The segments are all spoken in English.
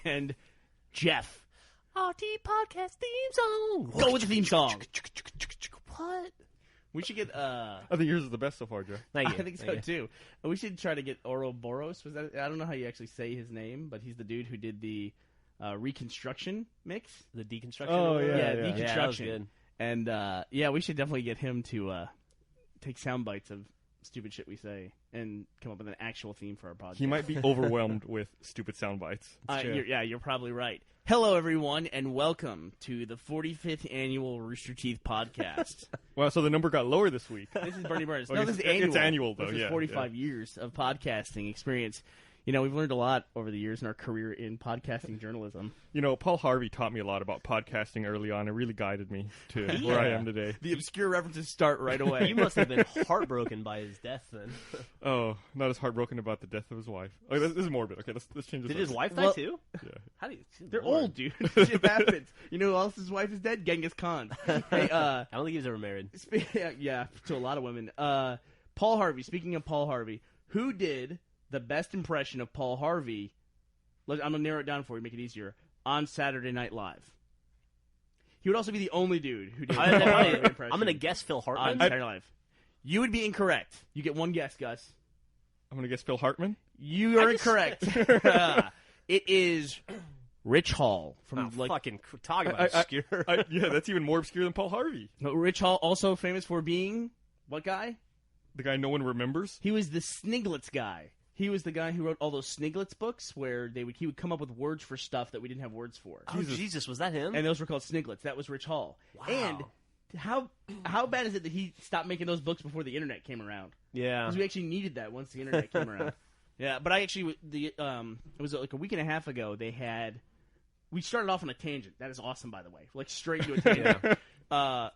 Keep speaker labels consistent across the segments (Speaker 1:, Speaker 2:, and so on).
Speaker 1: and Geoff.
Speaker 2: RT Podcast theme song.
Speaker 1: Go with the theme song. What? We should get.
Speaker 3: I think yours is the best so far, Joe.
Speaker 2: Thank you.
Speaker 1: I think so too. We should try to get Ouroboros. Was that? I don't know how you actually say his name, but he's the dude who did the reconstruction mix.
Speaker 2: The deconstruction.
Speaker 3: Oh, yeah.
Speaker 1: Deconstruction.
Speaker 2: Yeah, that was good.
Speaker 1: And we should definitely get him to take sound bites of stupid shit we say and come up with an actual theme for our podcast.
Speaker 3: He might be overwhelmed with stupid sound bites.
Speaker 1: You're probably right. Hello, everyone, and welcome to the 45th annual Rooster Teeth podcast.
Speaker 3: Well, so the number got lower this week.
Speaker 1: This is Burnie Burns.
Speaker 3: Oh,
Speaker 1: No, this is annual.
Speaker 3: it's annual, though,
Speaker 1: This is
Speaker 3: yeah,
Speaker 1: 45 years of podcasting experience. You know, we've learned a lot over the years in our career in podcasting journalism.
Speaker 3: You know, Paul Harvey taught me a lot about podcasting early on. It really guided me to where I am today.
Speaker 1: The obscure references start right away.
Speaker 2: You must have been heartbroken by his death then.
Speaker 3: Oh, not as heartbroken about the death of his wife. Oh, this is morbid. Okay, let's change this.
Speaker 2: Did his
Speaker 3: up.
Speaker 2: wife die
Speaker 1: Well-
Speaker 2: too?
Speaker 3: Yeah.
Speaker 2: How do you?
Speaker 1: They're
Speaker 2: Lord.
Speaker 1: old, dude. Shit happens. You know who else's wife is dead? Genghis Khan. Hey,
Speaker 2: I don't think he was ever married.
Speaker 1: yeah, to a lot of women. Paul Harvey, speaking of Paul Harvey, who did the best impression of Paul Harvey, I'm going to narrow it down for you, make it easier, on Saturday Night Live? He would also be the only dude who did
Speaker 2: I'm
Speaker 1: Paul Harvey impression
Speaker 2: going to guess Phil
Speaker 1: on
Speaker 2: Hartman.
Speaker 1: Saturday Night Live. You would be incorrect. You get one guess, Gus.
Speaker 3: I'm gonna guess Phil Hartman.
Speaker 1: You are incorrect. It is Rich Hall from
Speaker 2: Fucking talk about obscure.
Speaker 3: Yeah, that's even more obscure than Paul Harvey.
Speaker 1: Rich Hall, also famous for being what guy?
Speaker 3: The guy no one remembers.
Speaker 1: He was the Sniglets guy. He was the guy who wrote all those Sniglets books where he would come up with words for stuff that we didn't have words for.
Speaker 2: Oh, Jesus, was that him?
Speaker 1: And those were called Sniglets. That was Rich Hall.
Speaker 2: Wow.
Speaker 1: And how bad is it that he stopped making those books before the internet came around?
Speaker 2: Yeah.
Speaker 1: Because we actually needed that once the internet came around. Yeah, but I actually it was like a week and a half ago. We started off on a tangent. That is awesome, by the way. Like straight into a tangent.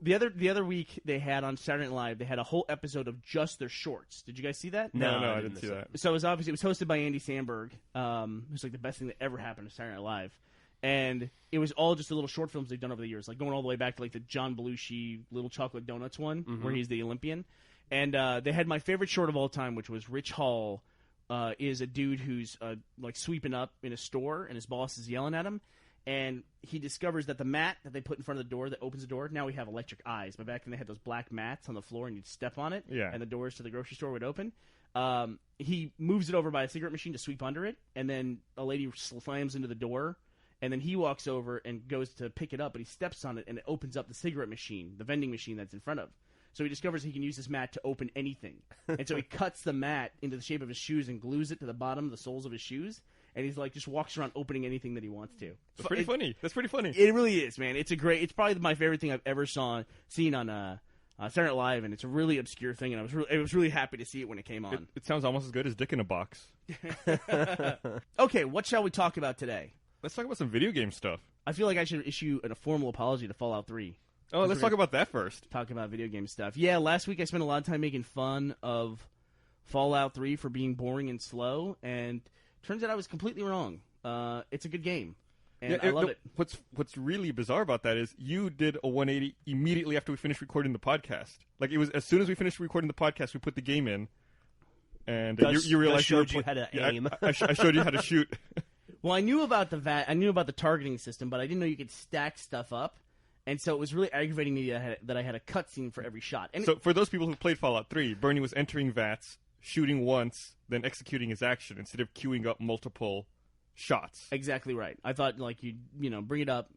Speaker 1: The other week they had on Saturday Night Live, they had a whole episode of just their shorts. Did you guys see that?
Speaker 3: No, I didn't see that.
Speaker 1: So it was hosted by Andy Samberg. It was like the best thing that ever happened to Saturday Night Live. And it was all just the little short films they've done over the years, like going all the way back to like the John Belushi Little Chocolate Donuts one, where he's the Olympian. And they had my favorite short of all time, which was Rich Hall is a dude who's like sweeping up in a store, and his boss is yelling at him. And he discovers that the mat that they put in front of the door that opens the door, now we have electric eyes. But back then they had those black mats on the floor, and you'd step on it, and the doors to the grocery store would open. He moves it over by a cigarette machine to sweep under it, and then a lady slams into the door, and then he walks over and goes to pick it up, but he steps on it, and it opens up the cigarette machine, the vending machine that's in front of. So he discovers he can use this mat to open anything. And so he cuts the mat into the shape of his shoes and glues it to the bottom of the soles of his shoes. And he's like, just walks around opening anything that he wants to.
Speaker 3: That's pretty funny. That's pretty funny.
Speaker 1: It really is, man. It's probably my favorite thing I've ever seen on Saturday Night Live, and it's a really obscure thing. And I was really happy to see it when it came on.
Speaker 3: It sounds almost as good as Dick in a Box.
Speaker 1: Okay, what shall we talk about today?
Speaker 3: Let's talk about some video game stuff.
Speaker 1: I feel like I should issue a formal apology to Fallout 3.
Speaker 3: Oh, let's talk about that first.
Speaker 1: Talk about video game stuff. Yeah, last week I spent a lot of time making fun of Fallout 3 for being boring and slow, and turns out I was completely wrong. It's a good game, and I love it.
Speaker 3: What's really bizarre about that is you did a 180 immediately after we finished recording the podcast. Like, it was as soon as we finished recording the podcast, we put the game in, and you realized
Speaker 2: showed you how to aim.
Speaker 3: I showed you how to shoot.
Speaker 1: Well, I knew about I knew about the targeting system, but I didn't know you could stack stuff up. And so it was really aggravating me that I had a cutscene for every shot. And
Speaker 3: so for those people who played Fallout 3, Burnie was entering VATS, shooting once, then executing his action instead of queuing up multiple shots.
Speaker 1: Exactly right. I thought like you bring it up,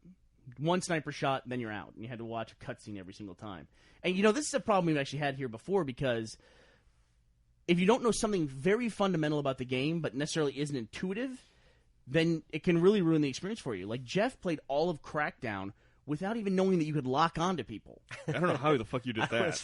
Speaker 1: one sniper shot, then you're out, and you had to watch a cutscene every single time. And this is a problem we've actually had here before, because if you don't know something very fundamental about the game but necessarily isn't intuitive, then it can really ruin the experience for you. Like Geoff played all of Crackdown without even knowing that you could lock onto people.
Speaker 3: I don't know how the fuck you did that.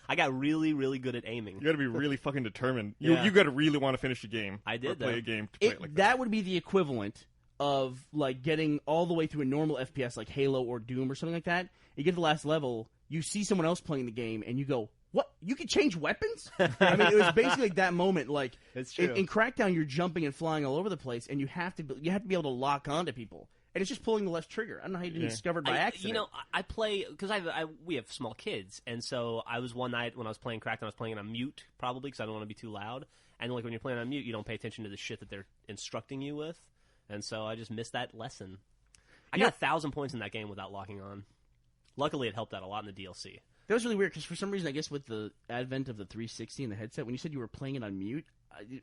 Speaker 2: I got really, really good at aiming.
Speaker 3: You got to be really fucking determined.
Speaker 1: Yeah.
Speaker 3: You got to really want to finish a game.
Speaker 2: I did,
Speaker 3: or play
Speaker 2: though.
Speaker 3: a game to play it like that.
Speaker 1: That would be the equivalent of like getting all the way through a normal FPS like Halo or Doom or something like that. You get to the last level, you see someone else playing the game, and you go, "What? You can change weapons?" I mean, it was basically like that moment. Like
Speaker 2: It's true.
Speaker 1: In Crackdown, you're jumping and flying all over the place, and you have to be able to lock onto people. And it's just pulling the left trigger. I don't know how you didn't discover it by accident.
Speaker 2: I play because we have small kids, and so I was one night when I was playing Crackdown, I was playing on mute probably because I don't want to be too loud. And like when you're playing on mute, you don't pay attention to the shit that they're instructing you with. And so I just missed that lesson. I got 1,000 points in that game without locking on. Luckily, it helped out a lot in the DLC.
Speaker 1: That was really weird because for some reason, I guess with the advent of the 360 and the headset, when you said you were playing it on mute,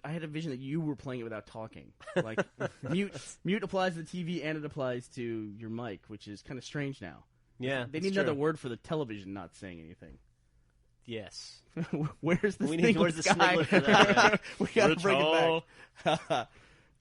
Speaker 1: I had a vision that you were playing it without talking. Like mute applies to the TV and it applies to your mic, which is kind of strange now.
Speaker 2: Yeah,
Speaker 1: they need another word for the television not saying anything.
Speaker 2: Yes.
Speaker 1: Where's the
Speaker 2: where's the sniglet for that?
Speaker 1: We gotta bring it back.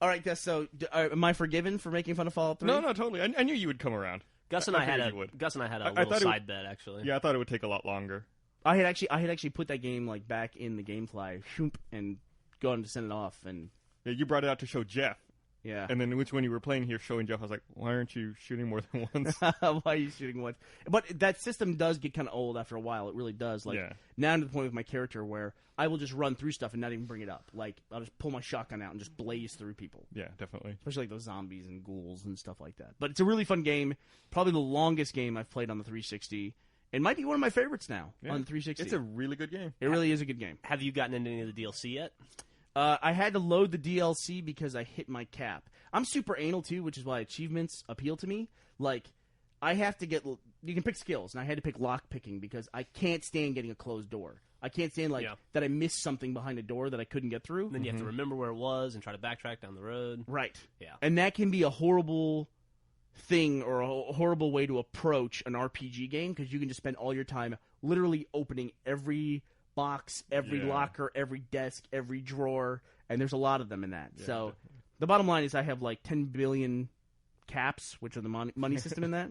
Speaker 1: All right, Gus. So, am I forgiven for making fun of Fallout 3?
Speaker 3: No, totally. I knew you would come around.
Speaker 2: Gus and I had a little side bet, actually.
Speaker 3: Yeah, I thought it would take a lot longer.
Speaker 1: I had actually put that game like back in the GameFly, and gone to send it off, and
Speaker 3: yeah, you brought it out to show Geoff.
Speaker 1: Yeah.
Speaker 3: And then when you were playing here showing Geoff, I was like, why aren't you shooting more than once?
Speaker 1: Why are you shooting once? But that system does get kind of old after a while. It really does. Like now to the point with my character where I will just run through stuff and not even bring it up. Like I'll just pull my shotgun out and just blaze through people.
Speaker 3: Yeah, definitely.
Speaker 1: Especially like those zombies and ghouls and stuff like that. But it's a really fun game. Probably the longest game I've played on the 360. It might be one of my favorites now on the 360.
Speaker 3: It's a really good game.
Speaker 1: It really is a good game.
Speaker 2: Have you gotten into any of the DLC yet?
Speaker 1: I had to load the DLC because I hit my cap. I'm super anal too, which is why achievements appeal to me. Like, I have to get... You can pick skills, and I had to pick lock picking because I can't stand getting a closed door. I can't stand, that I missed something behind a door that I couldn't get through.
Speaker 2: And then you have to remember where it was and try to backtrack down the road.
Speaker 1: Right.
Speaker 2: Yeah.
Speaker 1: And that can be a horrible thing or a horrible way to approach an RPG game because you can just spend all your time literally opening every box, every locker, every desk, every drawer, and there's a lot of them in that. So definitely. The bottom line is I have like 10 billion caps, which are the money system in that,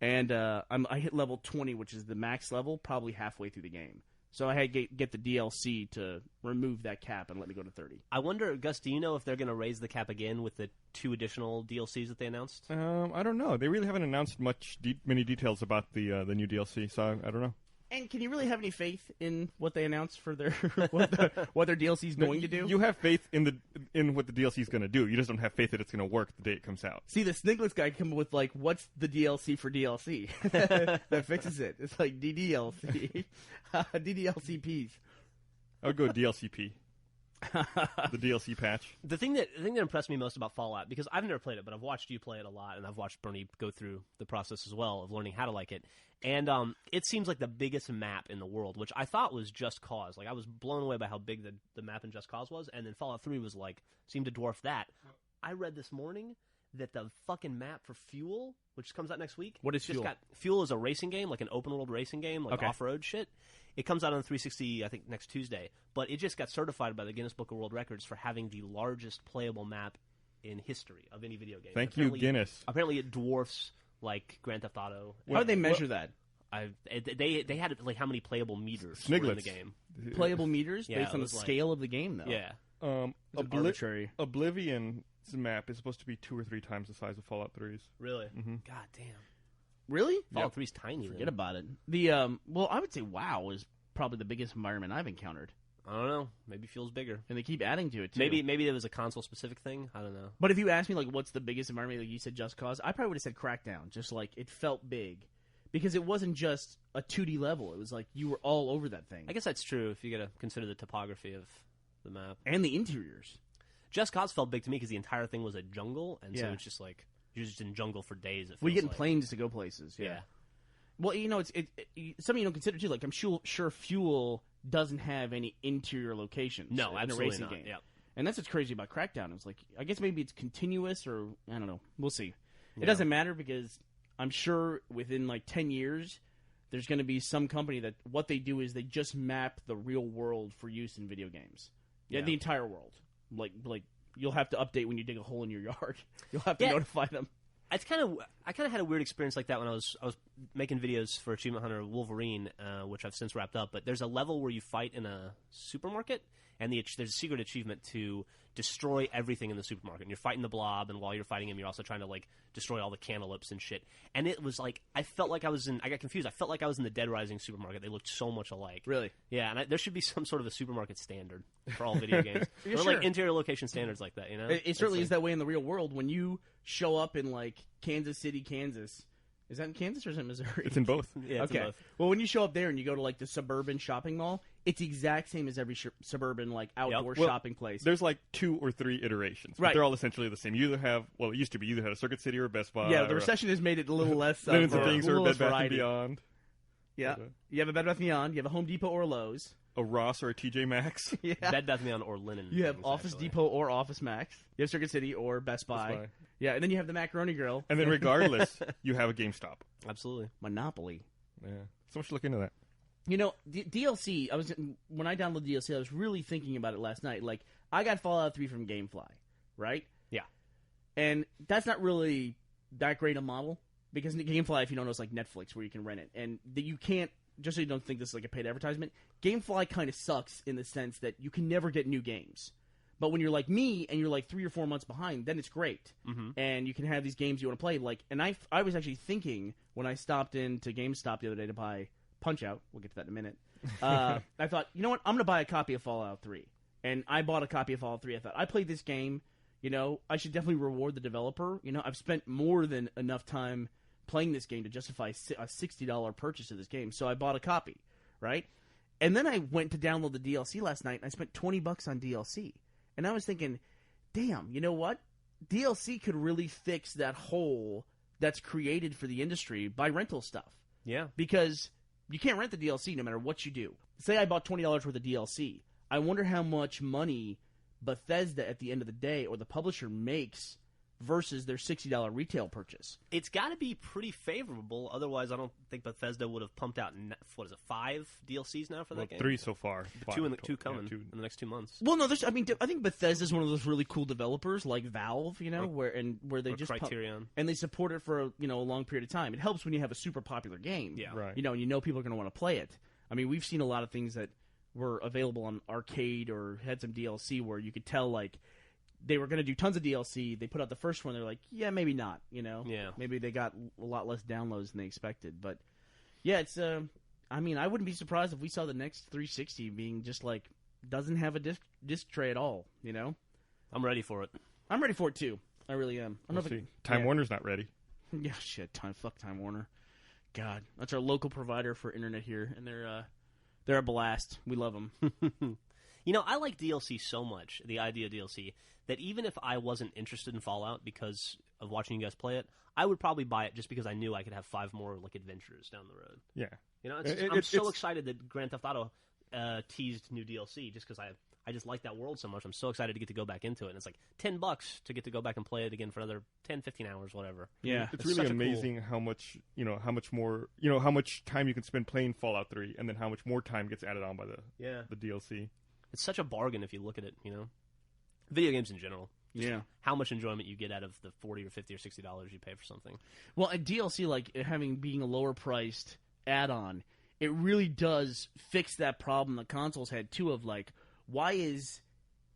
Speaker 1: and I hit level 20, which is the max level, probably halfway through the game. So I had to get the DLC to remove that cap and let me go to 30.
Speaker 2: I wonder, Gus, do you know if they're going to raise the cap again with the 2 additional DLCs that they announced?
Speaker 3: I don't know. They really haven't announced many details about the new DLC, so I don't know.
Speaker 1: And can you really have any faith in what they announced for their what their DLC is going to do?
Speaker 3: You have faith in what the DLC is going to do. You just don't have faith that it's going to work the day it comes out.
Speaker 1: See, the Sniglets guy come up with like, what's the DLC for DLC that fixes it? It's like DDLC, DDLCPs.
Speaker 3: I would go DLCP. The DLC patch.
Speaker 2: The thing that impressed me most about Fallout, because I've never played it, but I've watched you play it a lot, and I've watched Burnie go through the process as well of learning how to like it. And it seems like the biggest map in the world, which I thought was Just Cause. Like I was blown away by how big the map in Just Cause was, and then Fallout 3 was like seemed to dwarf that. I read this morning that the fucking map for Fuel, which comes out next week.
Speaker 1: What is Fuel?
Speaker 2: Fuel is a racing game, like an open world racing game, like off-road shit. It comes out on 360, I think, next Tuesday. But it just got certified by the Guinness Book of World Records for having the largest playable map in history of any video game.
Speaker 3: Thank you, Guinness.
Speaker 2: Apparently it dwarfs, like, Grand Theft Auto.
Speaker 1: How did they measure that?
Speaker 2: They had, like, how many playable meters
Speaker 3: were
Speaker 2: in the game.
Speaker 1: Playable meters? Based on the scale of the game, though.
Speaker 2: Yeah.
Speaker 1: Arbitrary.
Speaker 3: Oblivion's map is supposed to be 2 or 3 times the size of Fallout 3's.
Speaker 2: Really?
Speaker 3: Mm-hmm.
Speaker 2: God damn.
Speaker 1: Really?
Speaker 2: Fallout 3's tiny.
Speaker 1: Forget about it. Well, I would say WoW is probably the biggest environment I've encountered.
Speaker 2: I don't know. Maybe feels bigger.
Speaker 1: And they keep adding to it, too.
Speaker 2: Maybe there was a console-specific thing. I don't know.
Speaker 1: But if you asked me, like, what's the biggest environment, like you said Just Cause, I probably would have said Crackdown. Just, like, it felt big. Because it wasn't just a 2D level. It was like you were all over that thing.
Speaker 2: I guess that's true if you got to consider the topography of the map.
Speaker 1: And the interiors.
Speaker 2: Just Cause felt big to me because the entire thing was a jungle, and so it's just like you're just in jungle for days.
Speaker 1: Well, you're getting planes to go places. Yeah. Well, you know, it's something you don't consider too. Like I'm sure Fuel doesn't have any interior locations.
Speaker 2: No,
Speaker 1: in a racing game.
Speaker 2: Yeah.
Speaker 1: And that's what's crazy about Crackdown. It's like I guess maybe it's continuous or I don't know. We'll see. It doesn't matter because I'm sure within like 10 years there's going to be some company that what they do is they just map the real world for use in video games. Yeah, the entire world. Like you'll have to update when you dig a hole in your yard. You'll have to notify them.
Speaker 2: I kind of had a weird experience like that when I was making videos for Achievement Hunter Wolverine, which I've since wrapped up. But there's a level where you fight in a supermarket, and there's a secret achievement to destroy everything in the supermarket. And you're fighting the blob, and while you're fighting him, you're also trying to like destroy all the cantaloupes and shit. And it was like I got confused. I felt like I was in the Dead Rising supermarket. They looked so much alike.
Speaker 1: Really?
Speaker 2: Yeah, and there should be some sort of a supermarket standard for all video games. Or like interior location standards like that, you know?
Speaker 1: It certainly is that way in the real world. When you show up in like Kansas City, Kansas, Is that in Kansas or is it Missouri?
Speaker 3: It's in both.
Speaker 2: Yeah, it's in
Speaker 1: Okay.
Speaker 2: both.
Speaker 1: Well, when you show up there and you go to like the suburban shopping mall, it's the exact same as every suburban like outdoor
Speaker 3: Well,
Speaker 1: shopping place.
Speaker 3: There's like 2 or 3 iterations. But
Speaker 1: Right.
Speaker 3: they're all essentially the same. You either have, well, it used to be, you either had a Circuit City or a Best Buy.
Speaker 1: Yeah, the
Speaker 3: or
Speaker 1: recession has made it a little less.
Speaker 3: then it's a
Speaker 1: a
Speaker 3: Dings or
Speaker 1: little
Speaker 3: a
Speaker 1: less
Speaker 3: Bed Bath &
Speaker 1: variety.
Speaker 3: Beyond.
Speaker 1: Yeah,
Speaker 3: But,
Speaker 1: you have a Bed Bath & Beyond. You have a Home Depot or a Lowe's.
Speaker 3: a Ross or a TJ Maxx.
Speaker 1: Yeah.
Speaker 2: Bed Bath & Beyond or linen.
Speaker 1: You have
Speaker 2: things,
Speaker 1: Office
Speaker 2: actually.
Speaker 1: Depot or Office Max. You have Circuit City or Best Buy.
Speaker 3: Buy.
Speaker 1: Yeah, and then you have the Macaroni Grill.
Speaker 3: And then regardless, you have a GameStop.
Speaker 2: Absolutely.
Speaker 1: Monopoly.
Speaker 3: Yeah. So much to look into that.
Speaker 1: You know, DLC. When I downloaded DLC, I was really thinking about it last night. Like, I got Fallout 3 from GameFly, right?
Speaker 2: Yeah.
Speaker 1: And that's not really that great a model because GameFly, if you don't know, is like Netflix where you can rent it, and you can't. Just so you don't think this is like a paid advertisement, GameFly kind of sucks in the sense that you can never get new games. But when you're like me and you're like 3 or 4 months behind, then it's great, and you can have these games you want to play. Like, and I was actually thinking when I stopped into GameStop the other day to buy Punch-Out. We'll get to that in a minute. I thought, you know what? I'm going to buy a copy of Fallout 3, and I bought a copy of Fallout 3. I thought I played this game. You know, I should definitely reward the developer. You know, I've spent more than enough time playing this game to justify a $60 purchase of this game, so I bought a copy, right? And then I went to download the DLC last night, and I spent $20 on DLC. And I was thinking, damn, you know what? DLC could really fix that hole that's created for the industry by rental stuff.
Speaker 2: Yeah.
Speaker 1: Because you can't rent the DLC no matter what you do. Say I bought $20 worth of DLC. I wonder how much money Bethesda at the end of the day or the publisher makes versus their $60 retail purchase.
Speaker 2: It's got to be pretty favorable. Otherwise, I don't think Bethesda would have pumped out, 5 DLCs now for that game?
Speaker 3: 3 so far.
Speaker 2: 2 coming in the next 2 months.
Speaker 1: Well, no, I think Bethesda's one of those really cool developers like Valve, you know, where they just
Speaker 2: Criterion.
Speaker 1: and they support it for a long period of time. It helps when you have a super popular game.
Speaker 2: Yeah.
Speaker 3: Right.
Speaker 1: You know people are going to want to play it. I mean, we've seen a lot of things that were available on arcade or had some DLC where you could tell like they were going to do tons of DLC. They put out the first one. They're like, yeah, maybe not. You know,
Speaker 2: Yeah.
Speaker 1: maybe they got a lot less downloads than they expected. But yeah, it's. I mean, I wouldn't be surprised if we saw the next 360 being just like doesn't have a disc tray at all. You know,
Speaker 2: I'm ready for it.
Speaker 1: I'm ready for it too. I really am. I
Speaker 3: We'll
Speaker 1: don't know
Speaker 3: see.
Speaker 1: if
Speaker 3: Time Warner's not ready.
Speaker 1: Yeah, shit. Fuck Time Warner. God, that's our local provider for internet here, and they're a blast. We love them.
Speaker 2: You know, I like DLC so much, the idea of DLC, that even if I wasn't interested in Fallout because of watching you guys play it, I would probably buy it just because I knew I could have 5 more like adventures down the road.
Speaker 3: Yeah.
Speaker 2: You know, I'm so
Speaker 3: it's
Speaker 2: excited that Grand Theft Auto teased new DLC just because I just like that world so much. I'm so excited to get to go back into it. And it's like $10 to get to go back and play it again for another 10, 15 hours, whatever.
Speaker 1: Yeah,
Speaker 3: It's
Speaker 2: such
Speaker 3: really
Speaker 2: a cool-
Speaker 3: amazing how much more, how much time you can spend playing Fallout 3 and then how much more time gets added on by the DLC.
Speaker 2: It's such a bargain if you look at it, you know? Video games in general.
Speaker 1: Yeah.
Speaker 2: How much enjoyment you get out of the $40 or $50 or $60 you pay for something.
Speaker 1: Well, a DLC like being a lower priced add-on, it really does fix that problem the consoles had too. Of like, why is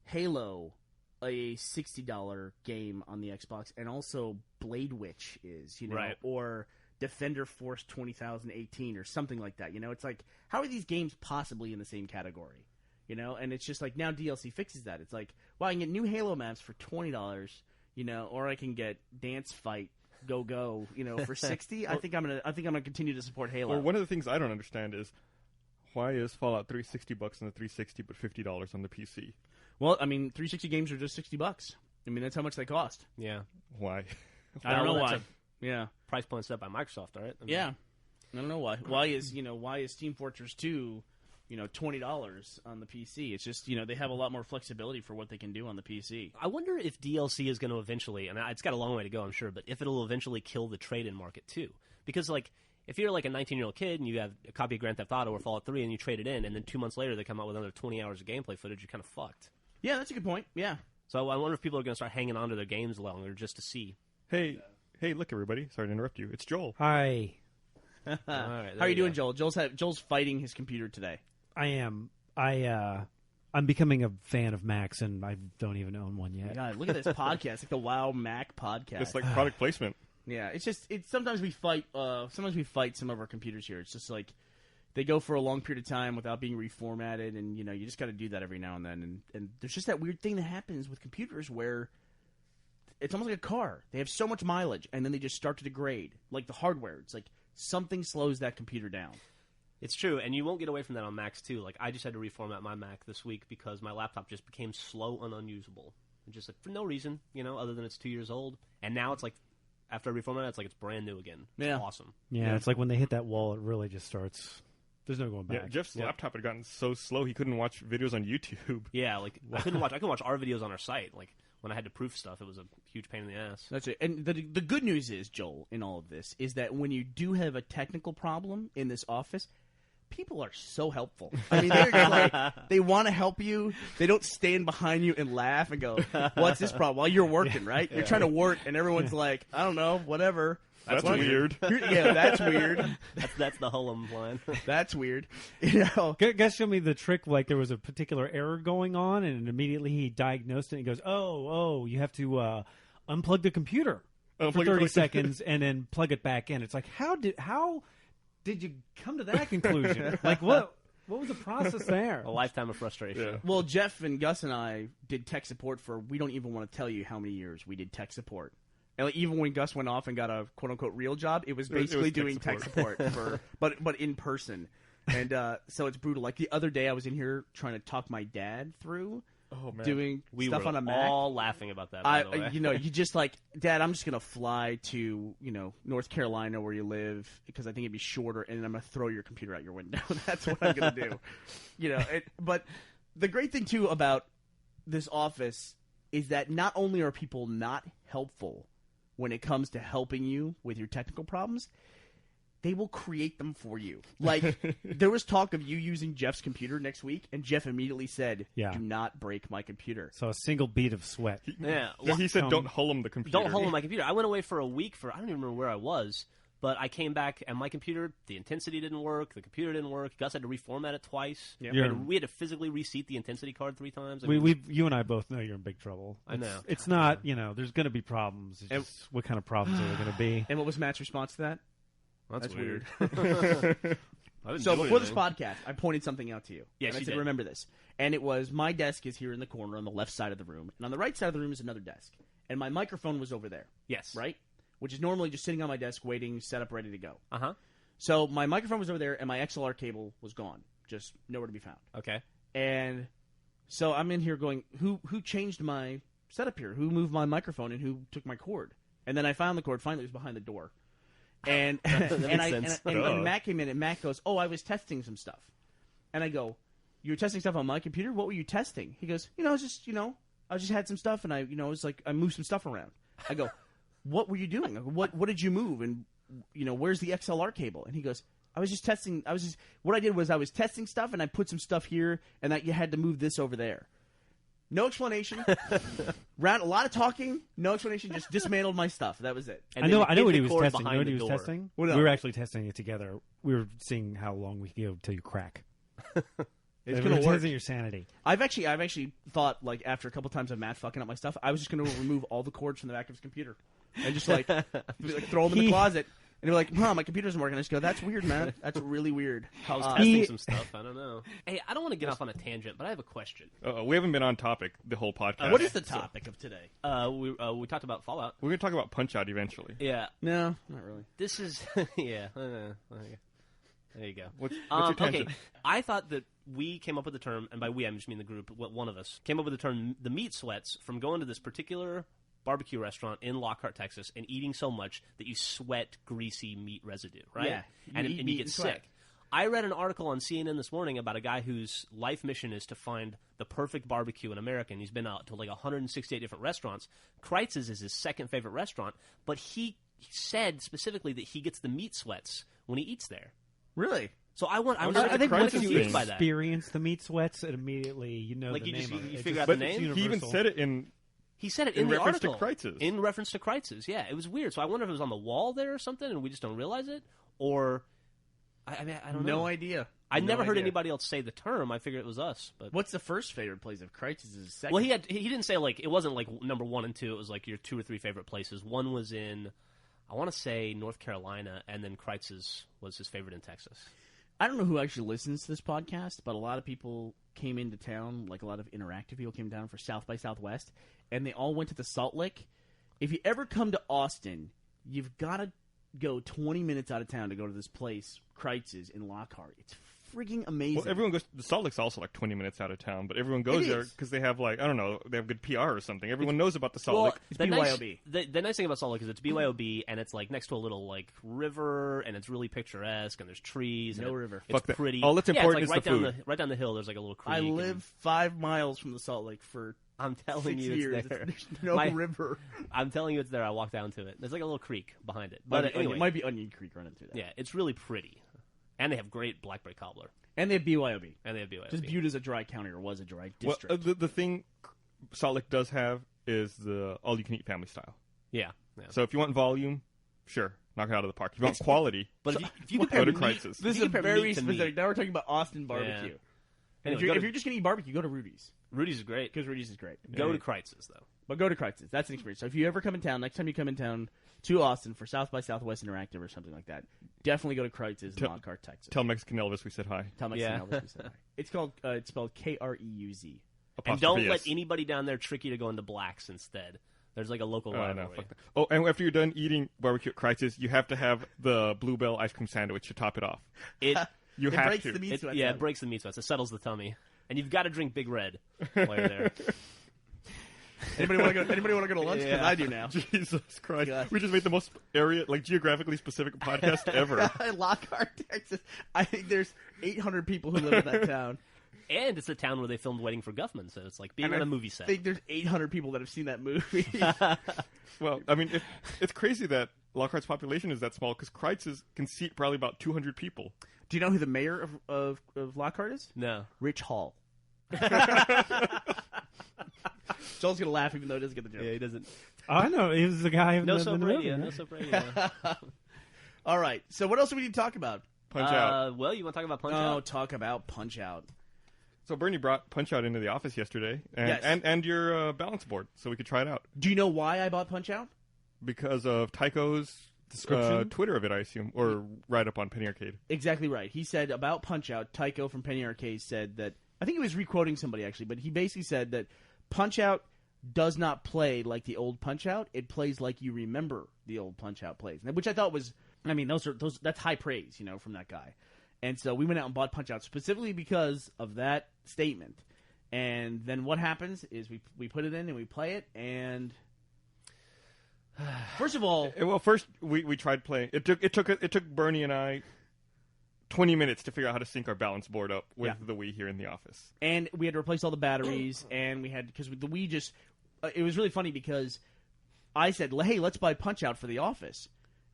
Speaker 1: Halo a $60 game on the Xbox, and also Blade Witch is,
Speaker 2: Right.
Speaker 1: or Defender Force 2018 or something like that. You know, it's like, how are these games possibly in the same category? You know, and it's just like now DLC fixes that. It's like, well, I can get new Halo maps for $20, or I can get Dance Fight Go, for $60. I think I'm gonna continue to support Halo.
Speaker 3: Or one of the things I don't understand is why is Fallout 3 $60 on the 360 but $50 on the PC?
Speaker 1: Well, I mean, 360 games are just $60. I mean, that's how much they cost.
Speaker 2: Yeah.
Speaker 3: Why?
Speaker 1: I don't know
Speaker 2: Well,
Speaker 1: why.
Speaker 2: that's
Speaker 1: Yeah,
Speaker 2: Price point set by Microsoft, all right? I mean,
Speaker 1: yeah. I don't know why. Why is Team Fortress 2, $20 on the PC? It's just they have a lot more flexibility for what they can do on the PC.
Speaker 2: I wonder if DLC is going to eventually, and it's got a long way to go, I'm sure, but if it'll eventually kill the trade-in market too. Because, like, if you're like a 19-year-old kid and you have a copy of Grand Theft Auto or Fallout 3 and you trade it in, and then 2 months later they come out with another 20 hours of gameplay footage, you're kind of fucked.
Speaker 1: Yeah, that's a good point. Yeah.
Speaker 2: So I wonder if people are going to start hanging on to their games longer just to see.
Speaker 3: Hey, look, everybody. Sorry to interrupt you. It's Joel.
Speaker 4: Hi,
Speaker 2: All right,
Speaker 1: How are you doing, Joel? Joel's fighting his computer today.
Speaker 4: I am. I'm becoming a fan of Macs, and I don't even own one yet.
Speaker 1: God, look at this podcast. It's like the Wow Mac podcast.
Speaker 3: It's like product placement.
Speaker 1: Yeah, it's sometimes we fight some of our computers here. It's just like they go for a long period of time without being reformatted, and you just got to do that every now and then. And there's just that weird thing that happens with computers where it's almost like a car. They have so much mileage, and then they just start to degrade. Like the hardware, it's like something slows that computer down.
Speaker 2: It's true, and you won't get away from that on Macs too. Like I just had to reformat my Mac this week because my laptop just became slow and unusable, and just like for no reason, other than it's 2 years old. And now it's like after I reformat it, it's like it's brand new again. It's awesome.
Speaker 4: Yeah, it's like when they hit that wall, it really just starts. There's no going back.
Speaker 3: Yeah, Jeff's laptop had gotten so slow he couldn't watch videos on YouTube.
Speaker 2: Yeah, like I couldn't watch our videos on our site. Like when I had to proof stuff, it was a huge pain in the ass.
Speaker 1: That's it. And the good news is, Joel, in all of this, is that when you do have a technical problem in this office, people are so helpful. I mean, they're just like, they want to help you. They don't stand behind you and laugh and go, "What's this problem?" While you're working, right? You're trying to work, and everyone's like, "I don't know, whatever."
Speaker 3: That's weird.
Speaker 1: Yeah, that's weird.
Speaker 2: That's the Hullum line.
Speaker 1: That's weird.
Speaker 4: Gus showed me the trick. Like there was a particular error going on, and immediately he diagnosed it. And he goes, "Oh, you have to unplug the computer for 30 seconds, and then plug it back in." It's like, how did you come to that conclusion? Like what was the process there?
Speaker 2: A lifetime of frustration.
Speaker 3: Yeah.
Speaker 1: Well, Jeff and Gus and I did tech support for, we don't even want to tell you how many years we did tech support. And like, even when Gus went off and got a quote-unquote real job, it was basically doing tech support but in person. And so it's brutal. Like the other day I was in here trying to talk my dad through doing stuff on a Mac.
Speaker 2: We were all laughing about that, by the way.
Speaker 1: You just like, Dad, I'm just going to fly to, North Carolina where you live because I think it'd be shorter, and I'm going to throw your computer out your window. That's what I'm going to do. But the great thing, too, about this office is that not only are people not helpful when it comes to helping you with your technical problems, they will create them for you. Like, there was talk of you using Jeff's computer next week, and Jeff immediately said, "Do not break my computer."
Speaker 4: So a single bead of sweat.
Speaker 3: He said, "Don't Hullum the computer."
Speaker 2: Don't Hullum my computer. I went away for a week I don't even remember where I was, but I came back, and my computer, the intensity didn't work, the computer didn't work. Gus had to reformat it twice.
Speaker 1: Yeah.
Speaker 2: We had to physically reseat the intensity card 3 times.
Speaker 4: You and I both know you're in big trouble.
Speaker 2: I know.
Speaker 4: It's not, there's going to be problems. It's just, what kind of problems are there going to be?
Speaker 1: And what was Matt's response to that?
Speaker 2: That's weird.
Speaker 1: So before this podcast, I pointed something out to you.
Speaker 2: Yes,
Speaker 1: and I
Speaker 2: you
Speaker 1: said,
Speaker 2: did.
Speaker 1: "Remember this." And it was, my desk is here in the corner on the left side of the room. And on the right side of the room is another desk. And my microphone was over there.
Speaker 2: Yes.
Speaker 1: Right? Which is normally just sitting on my desk waiting, set up, ready to go.
Speaker 2: Uh-huh.
Speaker 1: So my microphone was over there, and my XLR cable was gone. Just nowhere to be found.
Speaker 2: Okay.
Speaker 1: And so I'm in here going, who changed my setup here? Who moved my microphone and who took my cord? And then I found the cord. Finally, it was behind the door. And and Matt came in, and Matt goes, "Oh, I was testing some stuff." And I go, "You were testing stuff on my computer? What were you testing?" He goes, I just had some stuff, and I was like, I moved some stuff around." I go, "What were you doing? What did you move? And where's the XLR cable?" And he goes, "I was just testing. What I did was I was testing stuff, and I put some stuff here, and that you had to move this over there." No explanation. A lot of talking. No explanation. Just dismantled my stuff. That was it.
Speaker 2: And
Speaker 4: I know what he was
Speaker 2: cord
Speaker 4: testing. You know what
Speaker 2: behind
Speaker 4: he
Speaker 2: the
Speaker 4: was
Speaker 2: door.
Speaker 4: testing?
Speaker 1: What else?
Speaker 4: We were actually testing it together. We were seeing how long we could go till you crack.
Speaker 1: It's
Speaker 4: We were
Speaker 1: gonna work.
Speaker 4: testing your sanity.
Speaker 1: I've actually thought, like, after a couple times of Matt fucking up my stuff, I was just going to remove all the cords from the back of his computer and just like throw them in the closet. And they're like, "My computer isn't working." I just go, "That's weird, man. That's really weird."
Speaker 2: I was testing some stuff. I don't know. Hey, I don't want to get off on a tangent, but I have a question.
Speaker 3: We haven't been on topic the whole podcast.
Speaker 1: What is the topic of today?
Speaker 2: We talked about Fallout.
Speaker 3: We're going to talk about Punch-Out eventually.
Speaker 2: Yeah.
Speaker 1: No, not really.
Speaker 2: This is yeah. There you go.
Speaker 3: What's your tangent?
Speaker 2: Okay, I thought that we came up with the term, and by we I just mean the group. One of us came up with the term "the meat sweats" from going to this particular barbecue restaurant in Lockhart, Texas, and eating so much that you sweat greasy meat residue, right?
Speaker 1: Yeah,
Speaker 2: and
Speaker 1: eat
Speaker 2: you
Speaker 1: meat
Speaker 2: get
Speaker 1: and sweat.
Speaker 2: sick. I read an article on CNN this morning about a guy whose life mission is to find the perfect barbecue in America, and he's been out to like 168 different restaurants. Kreitz's is his second favorite restaurant, but he said specifically that he gets the meat sweats when he eats there.
Speaker 1: Really?
Speaker 2: So I
Speaker 4: think once you
Speaker 2: confused by that.
Speaker 4: experience the meat sweats, it immediately
Speaker 2: Like
Speaker 4: the
Speaker 2: you
Speaker 4: name
Speaker 2: just-
Speaker 4: of it.
Speaker 2: you
Speaker 4: It's
Speaker 2: figure
Speaker 4: just-
Speaker 2: out the
Speaker 3: But
Speaker 2: name?
Speaker 3: he even said it in
Speaker 2: He said it
Speaker 3: In
Speaker 2: in the
Speaker 3: reference to
Speaker 2: article.
Speaker 3: Kreitz's.
Speaker 2: In reference to Kreitz's, yeah. It was weird. So I wonder if it was on the wall there or something and we just don't realize it. Or, I don't know.
Speaker 1: No idea.
Speaker 2: I
Speaker 1: No
Speaker 2: never heard
Speaker 1: idea.
Speaker 2: anybody else say the term. I figured it was us. But
Speaker 1: What's the first favorite place of Kreitz's? Is second?
Speaker 2: well, he didn't say like it wasn't like number 1 and 2. It was like your 2 or 3 favorite places. One was in, I want to say North Carolina, and then Kreitz's was his favorite in Texas.
Speaker 1: I don't know who actually listens to this podcast, but a lot of people came into town, like a lot of interactive people came down for South by Southwest, and they all went to the Salt Lick, If you ever come to Austin, you've got to go 20 minutes out of town to go to this place, Kreitz's in Lockhart. It's freaking amazing.
Speaker 3: Well, everyone goes. The Salt Lake's also like 20 minutes out of town, but everyone goes there because they have like I don't know, they have good PR or something. Everyone knows about the Salt Lake.
Speaker 1: It's BYOB.
Speaker 2: The nice thing about Salt Lake is it's BYOB, and it's like next to a little like river, and it's really picturesque, and there's trees.
Speaker 1: No river.
Speaker 2: It's pretty.
Speaker 3: All that's important
Speaker 2: it's like
Speaker 3: is the food.
Speaker 2: right down the hill. There's like a little creek.
Speaker 1: I live 5 miles from the Salt Lake for
Speaker 2: I'm telling
Speaker 1: 6
Speaker 2: you,
Speaker 1: years.
Speaker 2: it's there.
Speaker 1: There's no river.
Speaker 2: I'm telling you, it's there. I walked down to it. There's like a little creek behind it.
Speaker 1: But
Speaker 2: anyway,
Speaker 1: it might be Onion Creek running through that.
Speaker 2: yeah, it's really pretty, and they have great blackberry cobbler,
Speaker 1: And they have BYOB.
Speaker 2: and they have BYOB.
Speaker 1: Just viewed as a dry county, or was a dry
Speaker 3: Well,
Speaker 1: district.
Speaker 3: the thing Salt Lake does have is the all-you-can-eat family style.
Speaker 2: yeah.
Speaker 3: So if you want volume, sure, knock it out of the park. If you want quality,
Speaker 2: But if you
Speaker 3: go
Speaker 2: compare
Speaker 3: to
Speaker 2: meat,
Speaker 3: Kreitz's.
Speaker 1: This is
Speaker 2: you compare
Speaker 1: very
Speaker 2: meat to
Speaker 1: specific.
Speaker 2: meat.
Speaker 1: Now we're talking about Austin barbecue.
Speaker 2: Yeah.
Speaker 1: And
Speaker 2: Anyway,
Speaker 1: if you're just going to eat barbecue, go to Rudy's.
Speaker 2: Rudy's is great.
Speaker 1: Because Rudy's is great.
Speaker 2: Go to Kreitz's though.
Speaker 1: But go to Kreitz's. That's an experience. So if you ever come in town, next time you come in town to Austin for South by Southwest Interactive or something like that, definitely go to Kreitz's in Lockhart, Texas.
Speaker 3: Tell Mexican Elvis we said hi.
Speaker 1: Tell Mexican Elvis we said hi. It's spelled Kreuz.
Speaker 2: And don't
Speaker 3: Apostrophe
Speaker 2: let
Speaker 3: S.
Speaker 2: anybody down there trick you to go into blacks instead. There's like a local
Speaker 3: Oh,
Speaker 2: rivalry.
Speaker 3: no, fuck that. Oh, and after you're done eating barbecue at Kreitz's, you have to have the Bluebell ice cream sandwich to top it off.
Speaker 2: It
Speaker 3: You
Speaker 1: It
Speaker 3: have
Speaker 1: breaks
Speaker 3: to.
Speaker 1: the meat sweats
Speaker 2: yeah,
Speaker 1: out.
Speaker 2: it breaks the meat sweats. It settles the tummy, and you've got to drink Big Red while you're there.
Speaker 1: Anybody want to go to lunch? Because
Speaker 2: Yeah.
Speaker 1: I do now.
Speaker 3: Jesus Christ.
Speaker 1: God.
Speaker 3: We just made the most geographically specific podcast ever.
Speaker 1: Lockhart, Texas. I think there's 800 people who live in that town.
Speaker 2: And it's a town where they filmed Waiting for Guffman, so it's like being on a movie set.
Speaker 1: I think there's 800 people that have seen that movie.
Speaker 3: Well, I mean, it's crazy that Lockhart's population is that small because Kreitz's can seat probably about 200 people.
Speaker 1: Do you know who the mayor of Lockhart is?
Speaker 2: No.
Speaker 1: Rich Hall. Joel's going to laugh even though he doesn't get the joke.
Speaker 2: Yeah, he doesn't.
Speaker 4: I know. He was the guy in
Speaker 2: No
Speaker 4: the
Speaker 2: soap
Speaker 4: movie,
Speaker 2: radio.
Speaker 4: right?
Speaker 2: No soap radio.
Speaker 1: All right. So what else do we need to talk about?
Speaker 3: Punch Out.
Speaker 2: Well, you want to talk about Punch
Speaker 1: Oh,
Speaker 2: Out?
Speaker 1: talk about Punch Out.
Speaker 3: So Burnie brought Punch Out into the office yesterday, and
Speaker 1: Yes.
Speaker 3: and your balance board, so we could try it out.
Speaker 1: Do you know why I bought Punch Out?
Speaker 3: Because of Tycho's
Speaker 4: Description?
Speaker 3: Twitter of it, I assume, or right up on Penny Arcade.
Speaker 1: Exactly right. He said about Punch Out, Tycho from Penny Arcade said that, I think he was re-quoting somebody actually, but he basically said that Punch Out does not play like the old Punch Out. It plays like you remember the old Punch Out plays, which I thought was, I mean, that's high praise, from that guy. And so we went out and bought Punch Out specifically because of that statement. And then what happens is we put it in and we play it, and first of all,
Speaker 3: Well, first we tried playing. It took Burnie and I 20 minutes to figure out how to sync our balance board up with
Speaker 1: Yeah.
Speaker 3: the Wii here in the office.
Speaker 1: and we had to replace all the batteries, and we had, because the Wii just, it was really funny because I said, hey, let's buy Punch Out for the office.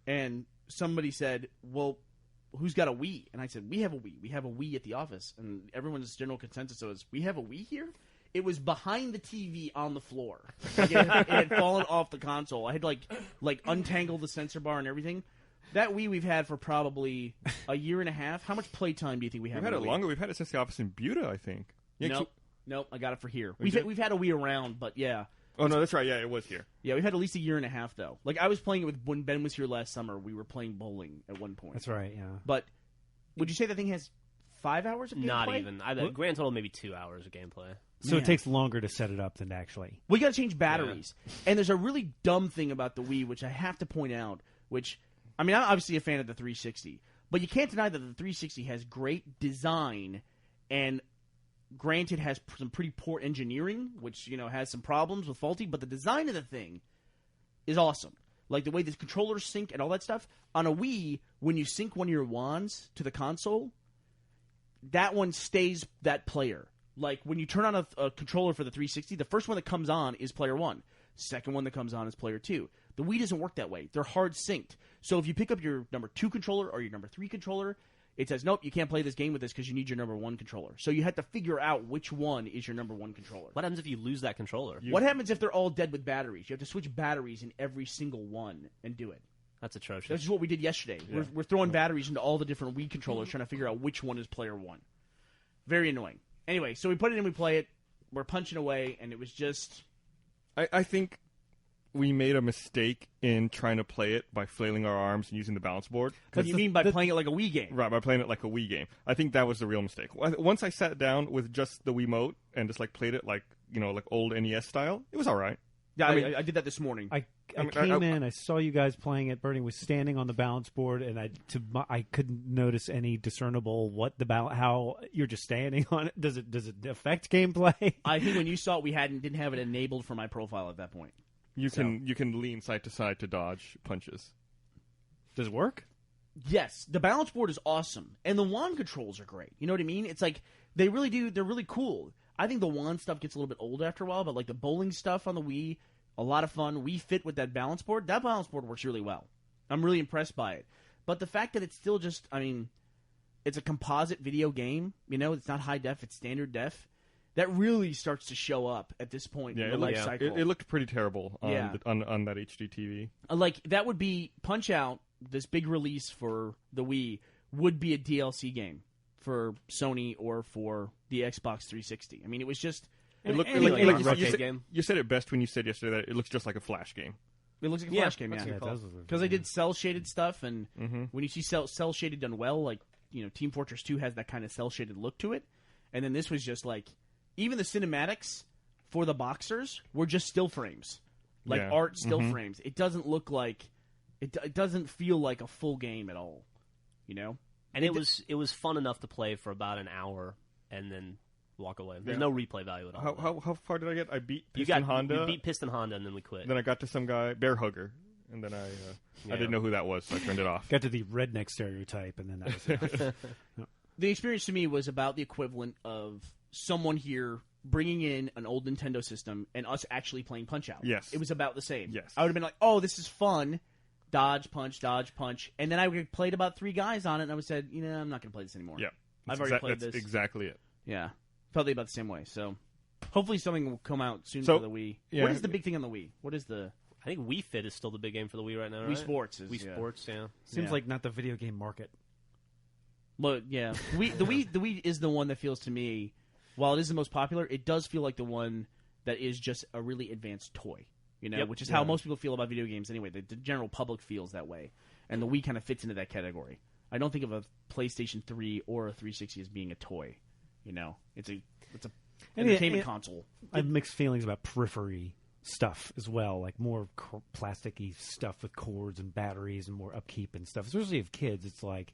Speaker 1: And somebody said, well, who's got a Wii? And I said, we have a Wii. We have a Wii at the office. And everyone's general consensus was, we have a Wii here? It was behind the TV on the floor. Like it had fallen off the console. I had like untangled the sensor bar and everything. That Wii we've had for probably a year and a half. How much playtime do you think we have?
Speaker 3: We've had
Speaker 1: on
Speaker 3: it
Speaker 1: the Wii?
Speaker 3: longer. We've had it since the office in Buda, I think. Yeah,
Speaker 1: Nope. I got it for here.
Speaker 3: We did?
Speaker 1: We've had a Wii around, but yeah.
Speaker 3: Oh no, that's right. Yeah, it was here.
Speaker 1: Yeah, we've had at least a year and a half, though. Like, I was playing it when Ben was here last summer. We were playing bowling at one point.
Speaker 4: That's right, yeah.
Speaker 1: But would you say that thing has 5 hours of gameplay?
Speaker 2: Not even. Grand total, maybe 2 hours of gameplay.
Speaker 4: So
Speaker 1: Man.
Speaker 4: it takes longer to set it up than actually.
Speaker 1: We got to change batteries. And there's a really dumb thing about the Wii, which I have to point out, which, I mean, I'm obviously a fan of the 360, but you can't deny that the 360 has great design and granted has some pretty poor engineering, which, has some problems with faulty, but the design of the thing is awesome. Like the way the controllers sync and all that stuff. On a Wii, when you sync one of your wands to the console, that one stays that player. Like when you turn on a controller for the 360, the first one that comes on is player 1. Second one that comes on is player 2. The Wii doesn't work that way. They're hard synced. So if you pick up your number 2 controller or your number 3 controller, it says, nope, you can't play this game with this because you need your number 1 controller. So you have to figure out which one is your number 1 controller.
Speaker 2: What happens if you lose that controller?
Speaker 1: What happens if they're all dead with batteries? You have to switch batteries in every single one and do it.
Speaker 2: That's atrocious.
Speaker 1: That's just what we did yesterday.
Speaker 3: Yeah.
Speaker 1: We're throwing batteries into all the different Wii controllers trying to figure out which one is player 1. Very annoying. Anyway, so we put it in, we play it, we're punching away, and it was just...
Speaker 3: I think we made a mistake in trying to play it by flailing our arms and using the balance board.
Speaker 1: What do you mean by playing it like a Wii game?
Speaker 3: Right, by playing it like a Wii game. I think that was the real mistake. Once I sat down with just the Wiimote and just like played it like, like old NES style, it was all right.
Speaker 1: Yeah, I did that this morning.
Speaker 4: I came in, I saw you guys playing it. Bernie was standing on the balance board, and I couldn't notice any discernible how you're just standing on it. Does it affect gameplay?
Speaker 1: I think when you saw it, we didn't have it enabled for my profile at that point.
Speaker 3: You can lean side to side to dodge punches.
Speaker 4: Does it work?
Speaker 1: Yes, the balance board is awesome, and the wand controls are great. You know what I mean? It's like they really do. They're really cool. I think the wand stuff gets a little bit old after a while, but like the bowling stuff on the Wii, a lot of fun. Wii Fit with that balance board. That balance board works really well. I'm really impressed by it. But the fact that it's still just, it's a composite video game. You know, it's not high def, it's standard def. That really starts to show up at this point in the life cycle.
Speaker 3: It looked pretty terrible on that HD TV.
Speaker 1: Like, that would be Punch-Out, this big release for the Wii, would be a DLC game for Sony or for the Xbox 360. I mean, it was just...
Speaker 3: It looked
Speaker 2: game.
Speaker 3: You said it best when you said yesterday that it looks just like a Flash game.
Speaker 1: It looks like a Flash game,
Speaker 4: yeah.
Speaker 1: Because they did cel-shaded stuff, and when you see cel-shaded done well, like, you know, Team Fortress 2 has that kind of cel-shaded look to it, and then this was just like... Even the cinematics for the boxers were just still frames. Like art still frames. It doesn't look like... It doesn't feel like a full game at all, you know?
Speaker 2: And it was fun enough to play for about an hour and then walk away. There's no replay value at all.
Speaker 3: How far did I get? I beat Piston Honda.
Speaker 2: You beat Piston Honda and then we quit.
Speaker 3: Then I got to some guy, Bear Hugger, and then I didn't know who that was, so I turned it off.
Speaker 4: Got to the redneck stereotype, and then that was it.
Speaker 1: The experience to me was about the equivalent of someone here bringing in an old Nintendo system and us actually playing Punch-Out.
Speaker 3: Yes.
Speaker 1: It was about the same.
Speaker 3: Yes.
Speaker 1: I would have been like, oh, this is fun. Dodge, punch. And then I would have played about 3 guys on it, and I would have said, you know, I'm not going to play this anymore.
Speaker 3: Yeah.
Speaker 1: I've already played
Speaker 3: that's
Speaker 1: this.
Speaker 3: exactly it.
Speaker 1: Yeah. Felt about the same way. So hopefully something will come out soon for the Wii.
Speaker 3: Yeah.
Speaker 1: What is the big thing on the Wii? What is the...
Speaker 2: I think Wii Fit is still the big game for the Wii right now, right?
Speaker 1: Wii Sports is...
Speaker 2: Wii Sports, yeah.
Speaker 4: Seems like not the video game market.
Speaker 1: Well, yeah. The Wii is the one that feels to me, while it is the most popular, it does feel like the one that is just a really advanced toy. You know, which is how most people feel about video games anyway. The general public feels that way. And the Wii kind of fits into that category. I don't think of a PlayStation 3 or a 360 as being a toy. You know, it's an entertainment console.
Speaker 4: I have mixed feelings about periphery stuff as well, like more plasticky stuff with cords and batteries and more upkeep and stuff. Especially if kids, it's like,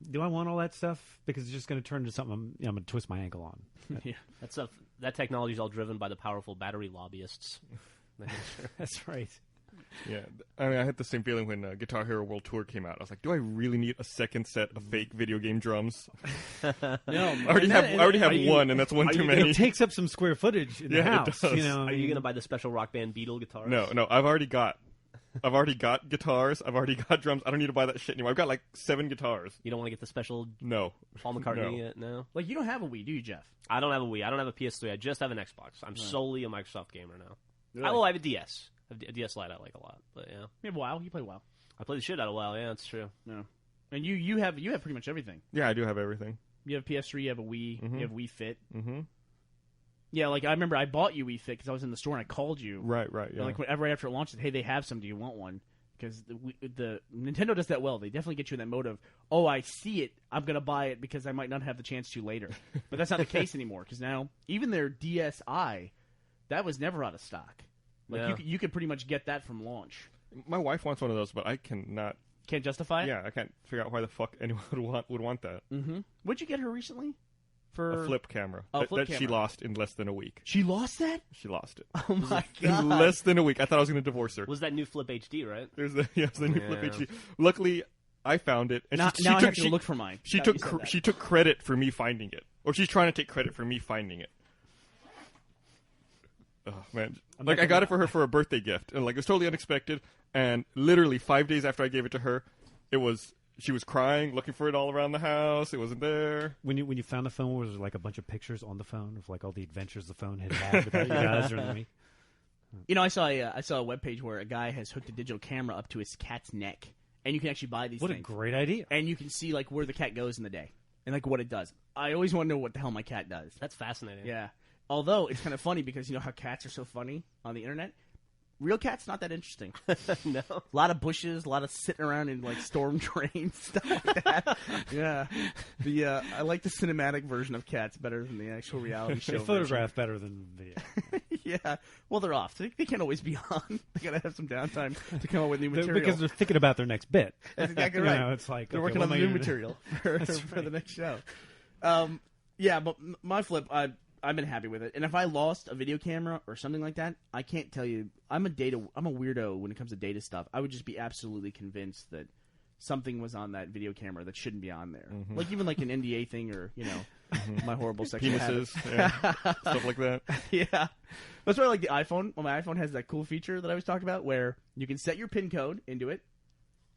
Speaker 4: do I want all that stuff? Because it's just going to turn into something I'm going to twist my ankle on.
Speaker 2: Yeah, that technology is all driven by the powerful battery lobbyists.
Speaker 4: That's right.
Speaker 3: Yeah, I mean, I had the same feeling when Guitar Hero World Tour came out. I was like, do I really need a second set of fake video game drums?
Speaker 1: No,
Speaker 3: I already have one, and that's one too many.
Speaker 4: It takes up some square footage in the house.
Speaker 3: It does.
Speaker 4: You know,
Speaker 2: Are you going to buy the special Rock Band Beetle guitars?
Speaker 3: No, I've already got guitars. I've already got drums. I don't need to buy that shit anymore. I've got like 7 guitars.
Speaker 2: You don't want to get the special
Speaker 3: No.
Speaker 2: Paul McCartney yet? No?
Speaker 1: Like, you don't have a Wii, do you, Jeff?
Speaker 2: I don't have a Wii. I don't have a PS3. I just have an Xbox. I'm solely a Microsoft gamer now.
Speaker 1: Really?
Speaker 2: I have a DS. A DS Lite I like a lot, but yeah.
Speaker 1: You have WoW? You play WoW?
Speaker 2: I play the shit out of WoW, yeah, that's true.
Speaker 1: No. And you have pretty much everything.
Speaker 3: Yeah, I do have everything.
Speaker 1: You have PS3, you have a Wii, you have Wii Fit.
Speaker 3: Mm-hmm.
Speaker 1: Yeah, like, I remember I bought you Wii Fit because I was in the store and I called you.
Speaker 3: Right, yeah.
Speaker 1: And like, right after it launched, hey, they have some, do you want one? Because the Nintendo does that well. They definitely get you in that mode of, oh, I see it, I'm going to buy it because I might not have the chance to later. But that's not the case anymore, because now, even their DSi, that was never out of stock. Like, you could pretty much get that from launch.
Speaker 3: My wife wants one of those, but I cannot.
Speaker 1: Can't justify it?
Speaker 3: Yeah, I can't figure out why the fuck anyone would want that.
Speaker 1: Mm-hmm. What'd you get her recently? For
Speaker 3: a flip camera.
Speaker 1: Flip
Speaker 3: that she lost in less than a week.
Speaker 1: She lost that?
Speaker 3: She lost it.
Speaker 1: Oh, my God.
Speaker 3: In less than a week. I thought I was going to divorce her.
Speaker 2: Was that new Flip HD, right?
Speaker 3: There's the new Flip HD. Luckily, I found it. And
Speaker 1: now I have to look for mine.
Speaker 3: She took credit for me finding it. Or she's trying to take credit for me finding it. Oh, man. Like, I got it for her for a birthday gift. And, like, it was totally unexpected. And literally 5 days after I gave it to her, she was crying, looking for it all around the house. It wasn't there.
Speaker 4: When you found the phone, was there like a bunch of pictures on the phone of like all the adventures the phone had without you guys or me?
Speaker 1: You know, I saw a webpage where a guy has hooked a digital camera up to his cat's neck, and you can actually buy these things.
Speaker 4: What a great idea.
Speaker 1: And you can see like where the cat goes in the day and like what it does. I always want to know what the hell my cat does.
Speaker 2: That's fascinating.
Speaker 1: Yeah. Although it's kind of funny because you know how cats are so funny on the internet. real cats not that interesting.
Speaker 2: No.
Speaker 1: A lot of bushes, a lot of sitting around in like storm drains, stuff like that. Yeah, I like the cinematic version of cats better than the actual reality show.
Speaker 4: They photograph better than video.
Speaker 1: Yeah, well, they're off. They can't always be on. They gotta have some downtime to come up with new material
Speaker 4: because they're thinking about their next bit.
Speaker 1: That's exactly right.
Speaker 4: You know, it's like
Speaker 1: they're
Speaker 4: okay,
Speaker 1: working
Speaker 4: what
Speaker 1: on the
Speaker 4: am I
Speaker 1: new
Speaker 4: gonna do?
Speaker 1: material for the next show. Yeah, but my flip, I've been happy with it. And if I lost a video camera or something like that, I can't tell you. I'm a weirdo when it comes to data stuff. I would just be absolutely convinced that something was on that video camera that shouldn't be on there.
Speaker 3: Mm-hmm.
Speaker 1: Like even like an NDA thing or, my horrible sexual
Speaker 3: Penises, stuff like that.
Speaker 1: Yeah. That's why I like the iPhone. Well, my iPhone has that cool feature that I was talking about where you can set your PIN code into it,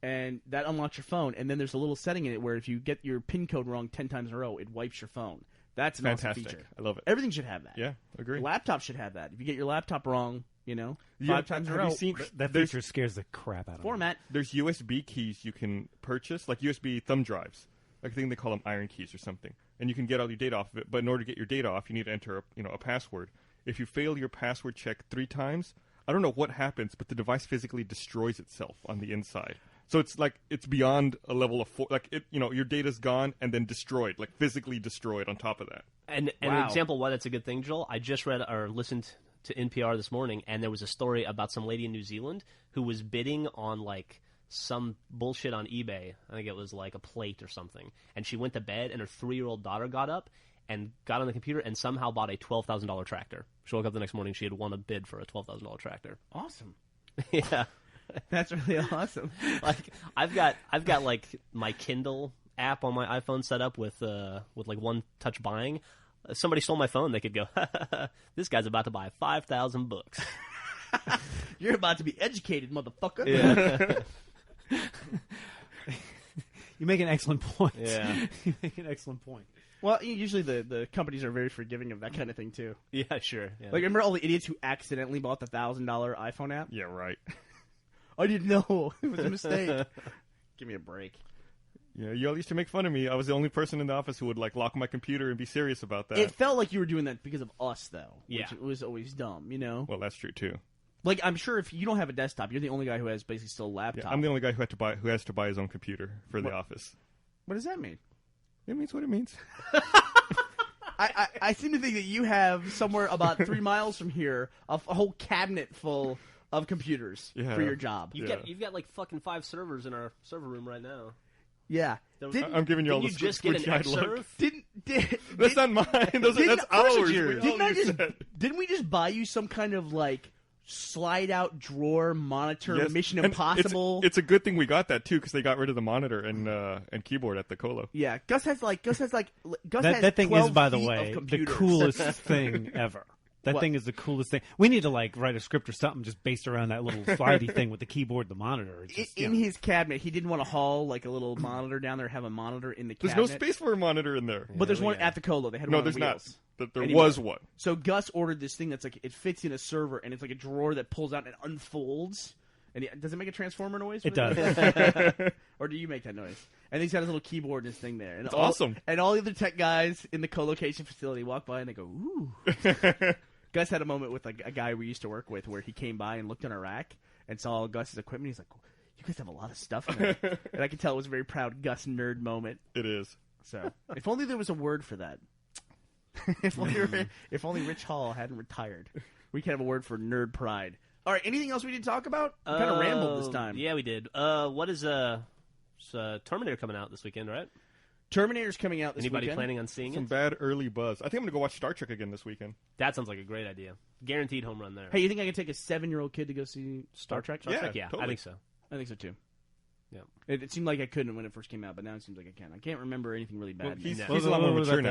Speaker 1: and that unlocks your phone. And then there's a little setting in it where if you get your PIN code wrong 10 times in a row, it wipes your phone. That's an
Speaker 3: Fantastic.
Speaker 1: awesome feature.
Speaker 3: I love it.
Speaker 1: Everything should have that.
Speaker 3: Yeah, agree.
Speaker 1: Your laptop should have that. If you get your laptop wrong,
Speaker 3: Yeah,
Speaker 1: 5 times in a
Speaker 3: have
Speaker 1: row,
Speaker 3: you seen
Speaker 4: That
Speaker 3: there's-
Speaker 4: feature scares the crap out of me.
Speaker 1: format.
Speaker 3: There's USB keys you can purchase, like USB thumb drives. Like I think they call them iron keys or something. And you can get all your data off of it. But in order to get your data off, you need to enter a password. If you fail your password check 3 times, I don't know what happens, but the device physically destroys itself on the inside. So it's like it's beyond a level of your data's gone and then destroyed, like physically destroyed on top of that.
Speaker 2: And
Speaker 1: Wow.
Speaker 2: an example why that's a good thing, Joel, I just read or listened to NPR this morning, and there was a story about some lady in New Zealand who was bidding on like some bullshit on eBay. I think it was like a plate or something. And she went to bed, and her 3-year-old daughter got up and got on the computer and somehow bought a $12,000 tractor. She woke up the next morning, she had won a bid for a $12,000 tractor.
Speaker 1: Awesome.
Speaker 2: Yeah.
Speaker 1: That's really awesome.
Speaker 2: Like I've got like my Kindle app on my iPhone set up with like one touch buying. Somebody stole my phone, they could go, this guy's about to buy 5,000 books.
Speaker 1: You're about to be educated, motherfucker.
Speaker 2: Yeah.
Speaker 4: You make an excellent point.
Speaker 2: Yeah.
Speaker 4: You make an excellent point.
Speaker 1: Well, usually the companies are very forgiving of that kind of thing, too.
Speaker 2: Yeah, sure. Yeah.
Speaker 1: Like, remember all the idiots who accidentally bought the $1,000 iPhone app?
Speaker 3: Yeah, right.
Speaker 1: I didn't know. It was a mistake. Give me a break.
Speaker 3: Yeah, you all used to make fun of me. I was the only person in the office who would like lock my computer and be serious about that.
Speaker 1: It felt like you were doing that because of us, though.
Speaker 2: Yeah.
Speaker 1: Which was always dumb,
Speaker 3: Well, that's true too.
Speaker 1: Like, I'm sure if you don't have a desktop, you're the only guy who has basically still a laptop.
Speaker 3: Yeah, I'm the only guy who has to buy his own computer for the office.
Speaker 1: What does that mean?
Speaker 3: It means what it means.
Speaker 1: I seem to think that you have somewhere about 3 miles from here a whole cabinet full of computers
Speaker 3: Yeah.
Speaker 1: for your job.
Speaker 2: You've got like fucking 5 servers in our server room right now.
Speaker 1: Yeah.
Speaker 3: I'm giving you all the
Speaker 2: Didn't you just get an
Speaker 3: squinty-eyed look.
Speaker 2: X-Serve?
Speaker 3: That's not mine. That's
Speaker 1: of course it's
Speaker 3: ours.
Speaker 1: yours.
Speaker 3: We all use that.
Speaker 1: Didn't we just buy you some kind of like slide out drawer monitor
Speaker 3: Yes.
Speaker 1: Mission
Speaker 3: And
Speaker 1: Impossible?
Speaker 3: It's a good thing we got that too, because they got rid of the monitor and keyboard at the colo.
Speaker 1: Yeah, Gus has
Speaker 4: That thing
Speaker 1: 12
Speaker 4: is, by the
Speaker 1: feet of
Speaker 4: way, the
Speaker 1: computers.
Speaker 4: coolest thing ever. That
Speaker 1: What?
Speaker 4: thing is the coolest thing. We need to like write a script or something just based around that little slidey thing with the keyboard, and the monitor. It's just,
Speaker 1: In his cabinet, he didn't want to haul like a little monitor down there. Have a monitor in the
Speaker 3: There's
Speaker 1: cabinet.
Speaker 3: no space for a monitor in there.
Speaker 1: But there's one at the colo. They had
Speaker 3: No,
Speaker 1: one on
Speaker 3: there's not.
Speaker 1: wheels.
Speaker 3: There
Speaker 1: Anyway.
Speaker 3: was one.
Speaker 1: So Gus ordered this thing that's like it fits in a server, and it's like a drawer that pulls out and unfolds. And does it make a transformer noise?
Speaker 4: It does.
Speaker 1: Or do you make that noise? And he's got his little keyboard and his thing there. And
Speaker 3: It's awesome.
Speaker 1: And all the other tech guys in the co-location facility walk by and they go, ooh. Gus had a moment with a guy we used to work with where he came by and looked on a rack and saw all Gus's equipment. He's like, you guys have a lot of stuff in there. And I could tell it was a very proud Gus nerd moment.
Speaker 3: It is.
Speaker 1: So if only there was a word for that. if only Rich Hall hadn't retired. We could have a word for nerd pride. All right, anything else we need to talk about? We kind of rambled this time.
Speaker 2: Yeah, we did. What is Terminator coming out this weekend, right?
Speaker 1: Terminator's coming out this
Speaker 2: Anybody
Speaker 1: weekend.
Speaker 2: planning on seeing
Speaker 3: Some
Speaker 2: it?
Speaker 3: bad early buzz. I think I'm going to go watch Star Trek again this weekend.
Speaker 2: That sounds like a great idea. Guaranteed home run there.
Speaker 1: Hey, you think I could take a 7-year-old kid to go see Star Trek?
Speaker 2: Star
Speaker 3: Yeah,
Speaker 2: Trek? Yeah,
Speaker 3: totally.
Speaker 2: I think so.
Speaker 1: I think so too.
Speaker 2: Yeah.
Speaker 1: It seemed like I couldn't when it first came out, but now it seems like I can. I can't remember anything really bad.
Speaker 3: Well, he's
Speaker 2: No.
Speaker 3: a lot more
Speaker 4: What was
Speaker 3: mature
Speaker 4: that,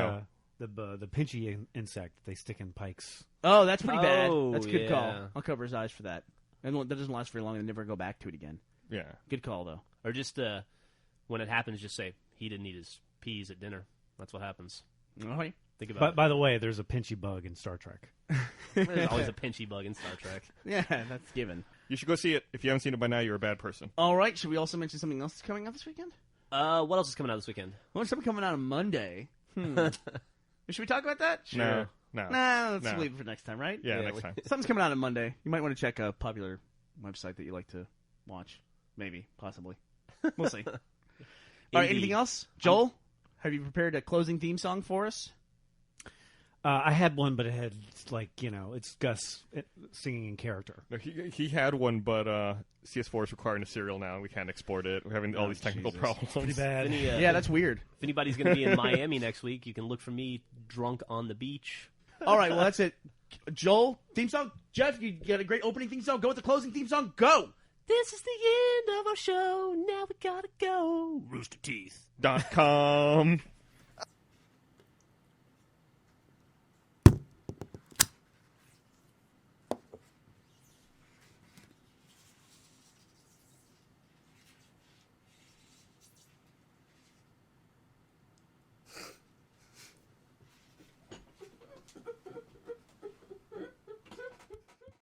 Speaker 3: now.
Speaker 4: The pinchy insect they stick in pikes.
Speaker 1: Oh, that's pretty bad.
Speaker 2: Oh,
Speaker 1: That's a good call.
Speaker 2: yeah.
Speaker 1: I'll cover his eyes for that. And that doesn't last very long and never go back to it again.
Speaker 3: Yeah.
Speaker 1: Good call, though.
Speaker 2: Or just when it happens, just say he didn't eat his peas at dinner. That's what happens.
Speaker 1: All right.
Speaker 2: Think about
Speaker 4: But
Speaker 2: it.
Speaker 4: by the way, there's a pinchy bug in Star Trek.
Speaker 2: There's always a pinchy bug in Star Trek.
Speaker 1: Yeah, that's given.
Speaker 3: You should go see it. If you haven't seen it by now, you're a bad person.
Speaker 1: All right. Should we also mention something else that's coming out this weekend?
Speaker 2: What else is coming out this weekend?
Speaker 1: Well, something coming out on Monday. Should we talk about that?
Speaker 3: Nah.
Speaker 1: Let's leave it for next time, right?
Speaker 3: Yeah, next time.
Speaker 1: Something's coming out on Monday. You might want to check a popular website that you like to watch. Maybe, possibly. We'll see. All right, anything else? Joel, have you prepared a closing theme song for us?
Speaker 4: I had one, but it had, it's Gus singing in character.
Speaker 3: No, he had one, but CS4 is requiring a serial now, and we can't export it. We're having all these technical problems.
Speaker 4: Pretty bad.
Speaker 1: Yeah, that's weird.
Speaker 2: If anybody's going to be in Miami next week, you can look for me drunk on the beach.
Speaker 1: All right, well, that's it. Joel, theme song. Jeff, you got a great opening theme song. Go with the closing theme song. Go!
Speaker 2: This is the end of our show. Now we gotta go. Rooster Teeth.
Speaker 3: .com